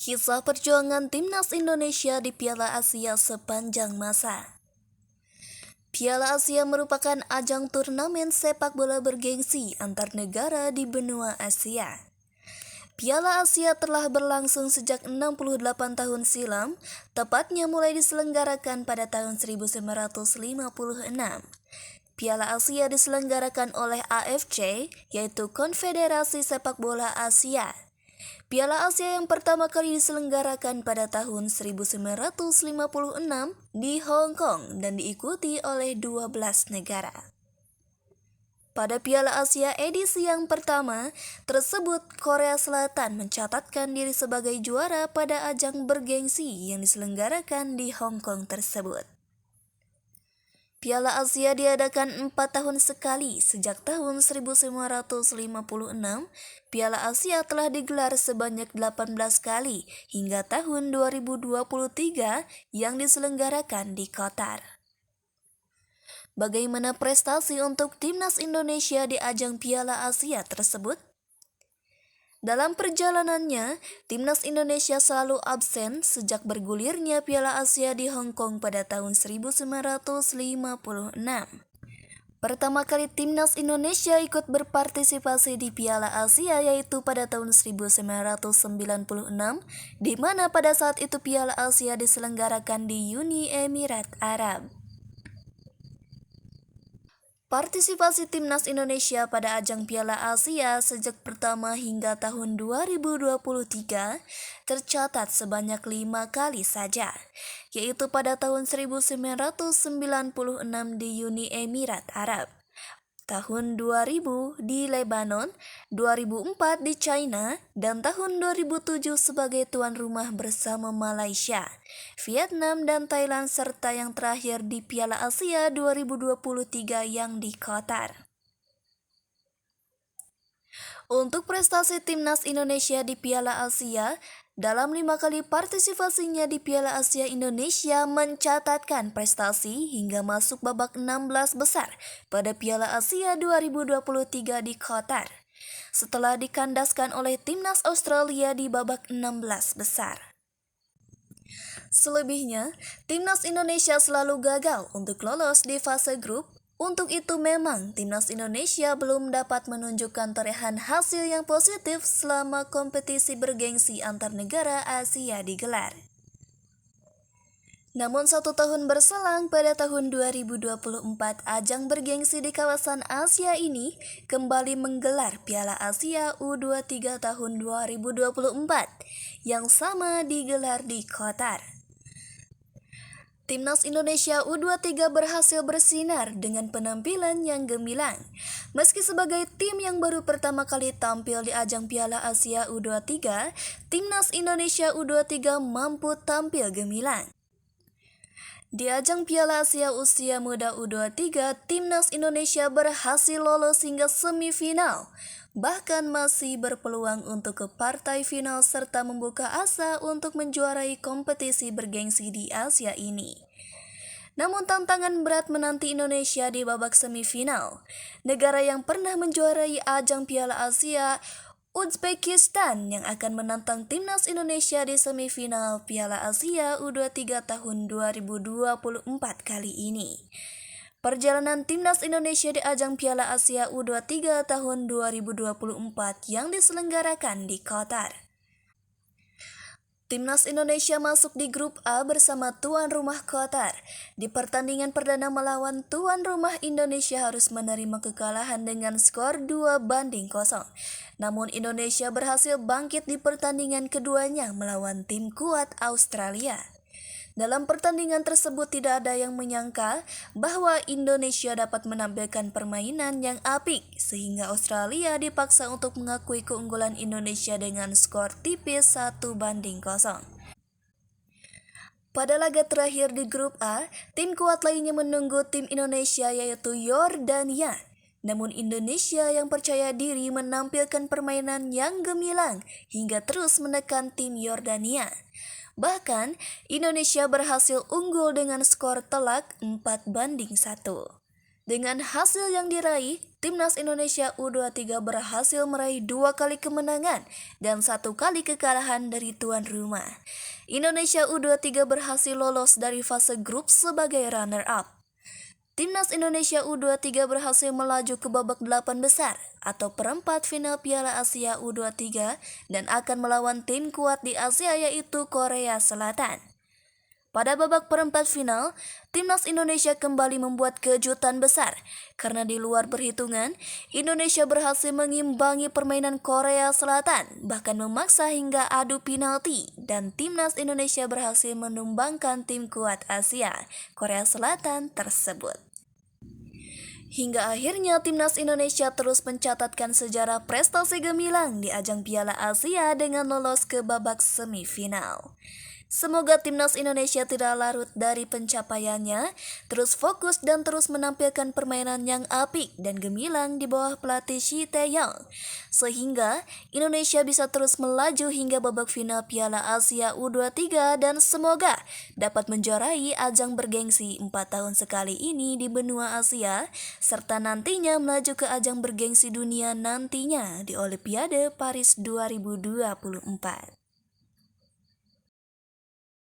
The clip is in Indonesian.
Kisah perjuangan Timnas Indonesia di Piala Asia sepanjang masa. Piala Asia merupakan ajang turnamen sepak bola bergengsi antar negara di benua Asia. Piala Asia telah berlangsung sejak 68 tahun silam, tepatnya mulai diselenggarakan pada tahun 1956. Piala Asia diselenggarakan oleh AFC, yaitu Konfederasi Sepak Bola Asia. Piala Asia yang pertama kali diselenggarakan pada tahun 1956 di Hong Kong dan diikuti oleh 12 negara. Pada Piala Asia edisi yang pertama tersebut, Korea Selatan mencatatkan diri sebagai juara pada ajang bergengsi yang diselenggarakan di Hong Kong tersebut. Piala Asia diadakan 4 tahun sekali sejak tahun 1956. Piala Asia telah digelar sebanyak 18 kali hingga tahun 2023 yang diselenggarakan di Qatar. Bagaimana prestasi untuk Timnas Indonesia di ajang Piala Asia tersebut? Dalam perjalanannya, Timnas Indonesia selalu absen sejak bergulirnya Piala Asia di Hong Kong pada tahun 1956. Pertama kali Timnas Indonesia ikut berpartisipasi di Piala Asia yaitu pada tahun 1996, di mana pada saat itu Piala Asia diselenggarakan di Uni Emirat Arab. Partisipasi Timnas Indonesia pada ajang Piala Asia sejak pertama hingga tahun 2023 tercatat sebanyak 5 kali saja, yaitu pada tahun 1996 di Uni Emirat Arab, tahun 2000 di Lebanon, 2004 di China, dan tahun 2007 sebagai tuan rumah bersama Malaysia, Vietnam, dan Thailand, serta yang terakhir di Piala Asia 2023 yang di Qatar. Untuk prestasi Timnas Indonesia di Piala Asia, dalam 5 kali partisipasinya di Piala Asia, Indonesia mencatatkan prestasi hingga masuk babak 16 besar pada Piala Asia 2023 di Qatar, setelah dikandaskan oleh Timnas Australia di babak 16 besar. Selebihnya, Timnas Indonesia selalu gagal untuk lolos di fase grup. Untuk itu memang Timnas Indonesia belum dapat menunjukkan torehan hasil yang positif selama kompetisi bergengsi antar negara Asia digelar. Namun 1 tahun berselang pada tahun 2024, ajang bergengsi di kawasan Asia ini kembali menggelar Piala Asia U23 tahun 2024 yang sama digelar di Qatar. Timnas Indonesia U23 berhasil bersinar dengan penampilan yang gemilang. Meski sebagai tim yang baru pertama kali tampil di ajang Piala Asia U23, Timnas Indonesia U23 mampu tampil gemilang. Di ajang Piala Asia Usia Muda U23, Timnas Indonesia berhasil lolos hingga semifinal, bahkan masih berpeluang untuk ke partai final serta membuka asa untuk menjuarai kompetisi bergengsi di Asia ini. Namun tantangan berat menanti Indonesia di babak semifinal. Negara yang pernah menjuarai ajang Piala Asia, Uzbekistan, yang akan menantang Timnas Indonesia di semifinal Piala Asia U23 tahun 2024 kali ini. Perjalanan Timnas Indonesia di ajang Piala Asia U23 tahun 2024 yang diselenggarakan di Qatar. Timnas Indonesia masuk di grup A bersama tuan rumah Qatar. Di pertandingan perdana melawan tuan rumah, Indonesia harus menerima kekalahan dengan skor 2-0. Namun Indonesia berhasil bangkit di pertandingan keduanya melawan tim kuat Australia. Dalam pertandingan tersebut tidak ada yang menyangka bahwa Indonesia dapat menampilkan permainan yang apik sehingga Australia dipaksa untuk mengakui keunggulan Indonesia dengan skor tipis 1-0. Pada laga terakhir di grup A, tim kuat lainnya menunggu tim Indonesia yaitu Yordania. Namun Indonesia yang percaya diri menampilkan permainan yang gemilang hingga terus menekan tim Yordania. Bahkan, Indonesia berhasil unggul dengan skor telak 4-1. Dengan hasil yang diraih, Timnas Indonesia U23 berhasil meraih 2 kali kemenangan dan 1 kali kekalahan dari tuan rumah. Indonesia U23 berhasil lolos dari fase grup sebagai runner-up. Timnas Indonesia U23 berhasil melaju ke babak 8 besar atau perempat final Piala Asia U23 dan akan melawan tim kuat di Asia yaitu Korea Selatan. Pada babak perempat final, Timnas Indonesia kembali membuat kejutan besar karena di luar perhitungan, Indonesia berhasil mengimbangi permainan Korea Selatan, bahkan memaksa hingga adu penalti dan Timnas Indonesia berhasil menumbangkan tim kuat Asia, Korea Selatan tersebut. Hingga akhirnya Timnas Indonesia terus mencatatkan sejarah prestasi gemilang di ajang Piala Asia dengan lolos ke babak semifinal. Semoga Timnas Indonesia tidak larut dari pencapaiannya, terus fokus dan terus menampilkan permainan yang apik dan gemilang di bawah pelatih Shin Tae-yong, sehingga Indonesia bisa terus melaju hingga babak final Piala Asia U23 dan semoga dapat menjuarai ajang bergengsi 4 tahun sekali ini di benua Asia, serta nantinya melaju ke ajang bergengsi dunia nantinya di Olimpiade Paris 2024.